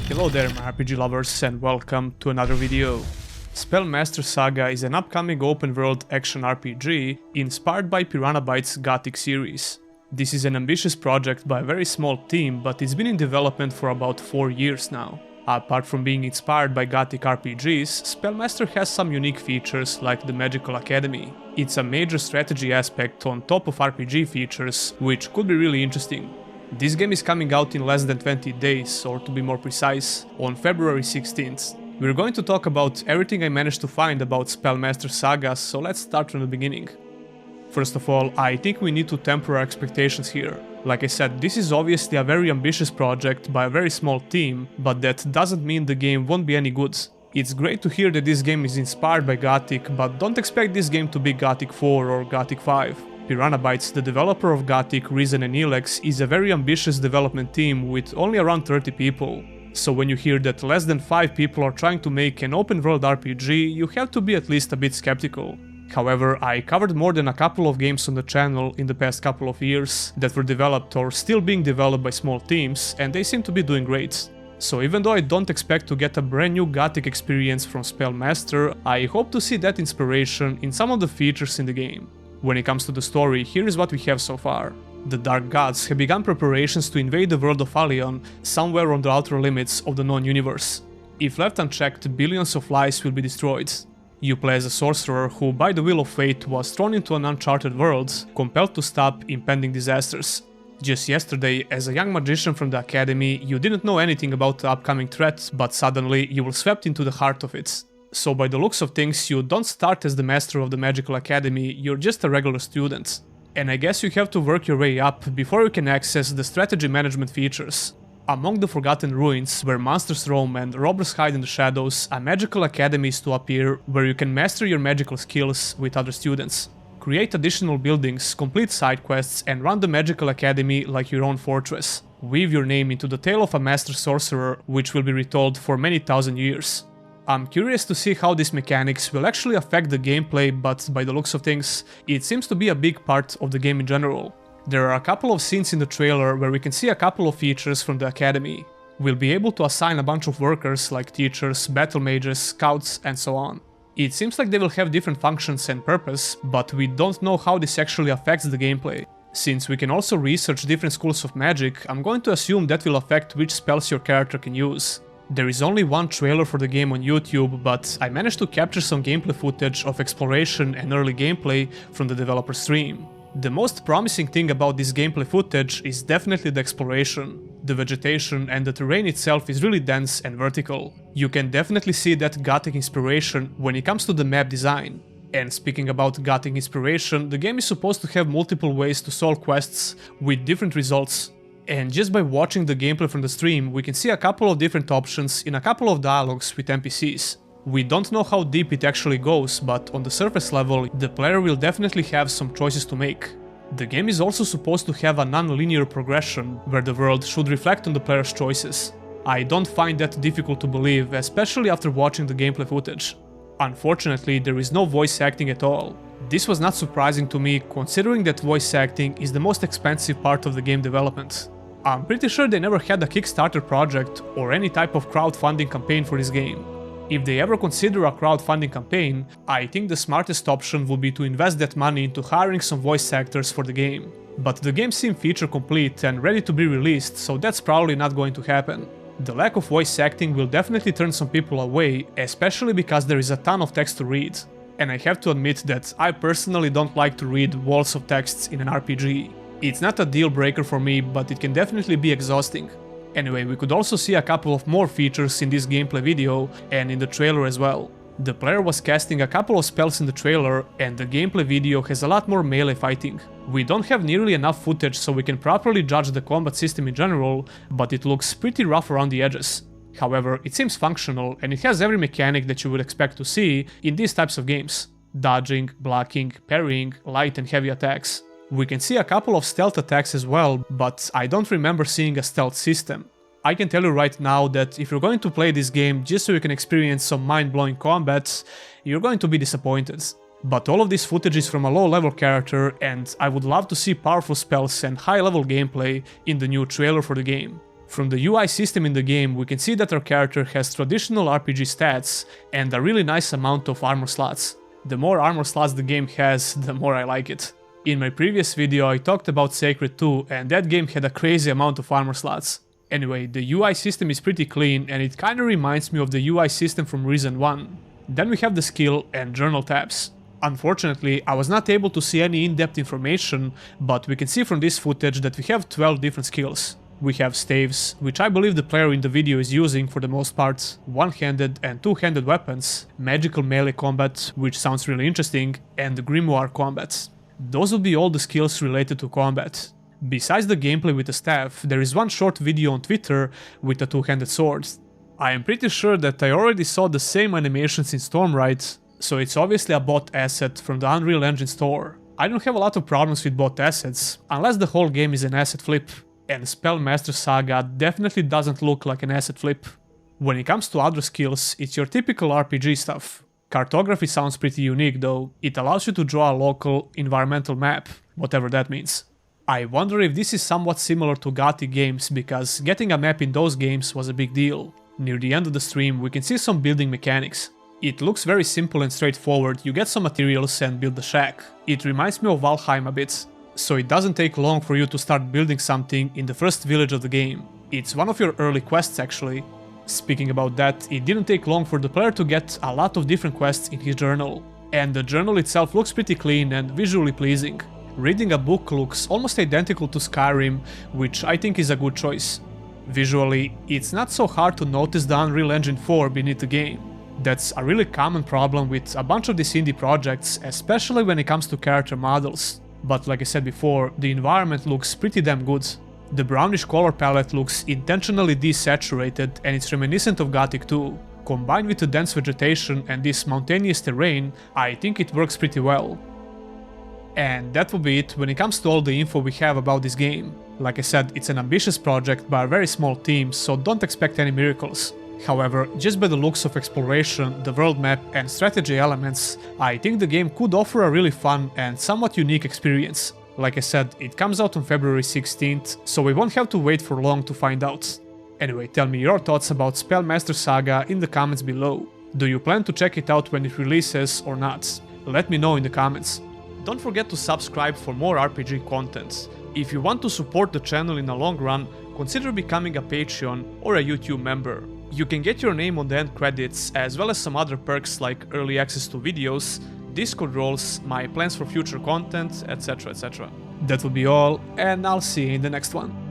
Hello there my RPG lovers and welcome to another video. Spellmaster Saga is an upcoming open-world action RPG inspired by Piranha Bytes' Gothic series. This is an ambitious project by a very small team, but it's been in development for about 4 years now. Apart from being inspired by Gothic RPGs, Spellmaster has some unique features like the Magical Academy. It's a major strategy aspect on top of RPG features, which could be really interesting. This game is coming out in less than 20 days, or to be more precise, on February 16th. We're going to talk about everything I managed to find about Spellmaster Saga, so let's start from the beginning. First of all, I think we need to temper our expectations here. Like I said, this is obviously a very ambitious project by a very small team, but that doesn't mean the game won't be any good. It's great to hear that this game is inspired by Gothic, but don't expect this game to be Gothic 4 or Gothic 5. Piranha Bytes, the developer of Gothic, Reason and Elex, is a very ambitious development team with only around 30 people. So when you hear that less than 5 people are trying to make an open-world RPG, you have to be at least a bit skeptical. However, I covered more than a couple of games on the channel in the past couple of years that were developed or still being developed by small teams, and they seem to be doing great. So even though I don't expect to get a brand new Gothic experience from Spellmaster, I hope to see that inspiration in some of the features in the game. When it comes to the story, here is what we have so far. The Dark Gods have begun preparations to invade the world of Allion, somewhere on the outer limits of the known universe. If left unchecked, billions of lives will be destroyed. You play as a sorcerer who, by the will of fate, was thrown into an uncharted world, compelled to stop impending disasters. Just yesterday, as a young magician from the academy, you didn't know anything about the upcoming threat, but suddenly you were swept into the heart of it. So by the looks of things, you don't start as the master of the Magical Academy, you're just a regular student. And I guess you have to work your way up before you can access the strategy management features. Among the Forgotten Ruins, where monsters roam and robbers hide in the shadows, a magical academy is to appear where you can master your magical skills with other students. Create additional buildings, complete side quests, and run the Magical Academy like your own fortress. Weave your name into the tale of a master sorcerer, which will be retold for many thousand years. I'm curious to see how these mechanics will actually affect the gameplay, but by the looks of things, it seems to be a big part of the game in general. There are a couple of scenes in the trailer where we can see a couple of features from the academy. We'll be able to assign a bunch of workers like teachers, battle mages, scouts, and so on. It seems like they will have different functions and purpose, but we don't know how this actually affects the gameplay. Since we can also research different schools of magic, I'm going to assume that will affect which spells your character can use. There is only one trailer for the game on YouTube, but I managed to capture some gameplay footage of exploration and early gameplay from the developer stream. The most promising thing about this gameplay footage is definitely the exploration. The vegetation and the terrain itself is really dense and vertical. You can definitely see that Gothic inspiration when it comes to the map design. And speaking about Gothic inspiration, the game is supposed to have multiple ways to solve quests with different results. And just by watching the gameplay from the stream, we can see a couple of different options in a couple of dialogues with NPCs. We don't know how deep it actually goes, but on the surface level, the player will definitely have some choices to make. The game is also supposed to have a non-linear progression, where the world should reflect on the player's choices. I don't find that difficult to believe, especially after watching the gameplay footage. Unfortunately, there is no voice acting at all. This was not surprising to me, considering that voice acting is the most expensive part of the game development. I'm pretty sure they never had a Kickstarter project or any type of crowdfunding campaign for this game. If they ever consider a crowdfunding campaign, I think the smartest option would be to invest that money into hiring some voice actors for the game. But the game seems feature complete and ready to be released, so that's probably not going to happen. The lack of voice acting will definitely turn some people away, especially because there is a ton of text to read. And I have to admit that I personally don't like to read walls of texts in an RPG. It's not a deal breaker for me, but it can definitely be exhausting. Anyway, we could also see a couple of more features in this gameplay video and in the trailer as well. The player was casting a couple of spells in the trailer, and the gameplay video has a lot more melee fighting. We don't have nearly enough footage so we can properly judge the combat system in general, but it looks pretty rough around the edges. However, it seems functional and it has every mechanic that you would expect to see in these types of games. Dodging, blocking, parrying, light and heavy attacks. We can see a couple of stealth attacks as well, but I don't remember seeing a stealth system. I can tell you right now that if you're going to play this game just so you can experience some mind-blowing combats, you're going to be disappointed. But all of this footage is from a low-level character, and I would love to see powerful spells and high-level gameplay in the new trailer for the game. From the UI system in the game, we can see that our character has traditional RPG stats and a really nice amount of armor slots. The more armor slots the game has, the more I like it. In my previous video I talked about Sacred 2 and that game had a crazy amount of armor slots. Anyway, the UI system is pretty clean and it kinda reminds me of the UI system from Reason 1. Then we have the skill and journal tabs. Unfortunately, I was not able to see any in-depth information, but we can see from this footage that we have 12 different skills. We have staves, which I believe the player in the video is using for the most part, one-handed and two-handed weapons, magical melee combat, which sounds really interesting, and grimoire combat. Those will be all the skills related to combat. Besides the gameplay with the staff, there is one short video on Twitter with a two-handed sword. I am pretty sure that I already saw the same animations in Stormlight, so it's obviously a bot asset from the Unreal Engine store. I don't have a lot of problems with bot assets, unless the whole game is an asset flip. And Spellmaster Saga definitely doesn't look like an asset flip. When it comes to other skills, it's your typical RPG stuff. Cartography sounds pretty unique though, it allows you to draw a local, environmental map, whatever that means. I wonder if this is somewhat similar to Gothic games, because getting a map in those games was a big deal. Near the end of the stream we can see some building mechanics. It looks very simple and straightforward, you get some materials and build the shack. It reminds me of Valheim a bit. So it doesn't take long for you to start building something in the first village of the game. It's one of your early quests actually. Speaking about that, it didn't take long for the player to get a lot of different quests in his journal. And the journal itself looks pretty clean and visually pleasing. Reading a book looks almost identical to Skyrim, which I think is a good choice. Visually, it's not so hard to notice the Unreal Engine 4 beneath the game. That's a really common problem with a bunch of these indie projects, especially when it comes to character models. But like I said before, the environment looks pretty damn good. The brownish color palette looks intentionally desaturated and it's reminiscent of Gothic 2. Combined with the dense vegetation and this mountainous terrain, I think it works pretty well. And that will be it when it comes to all the info we have about this game. Like I said, it's an ambitious project by a very small team, so don't expect any miracles. However, just by the looks of exploration, the world map and strategy elements, I think the game could offer a really fun and somewhat unique experience. Like I said, it comes out on February 16th, so we won't have to wait for long to find out. Anyway, tell me your thoughts about Spellmaster Saga in the comments below. Do you plan to check it out when it releases or not? Let me know in the comments. Don't forget to subscribe for more RPG content. If you want to support the channel in the long run, consider becoming a Patreon or a YouTube member. You can get your name on the end credits, as well as some other perks like early access to videos, Discord roles, my plans for future content, etc, etc. That will be all, and I'll see you in the next one.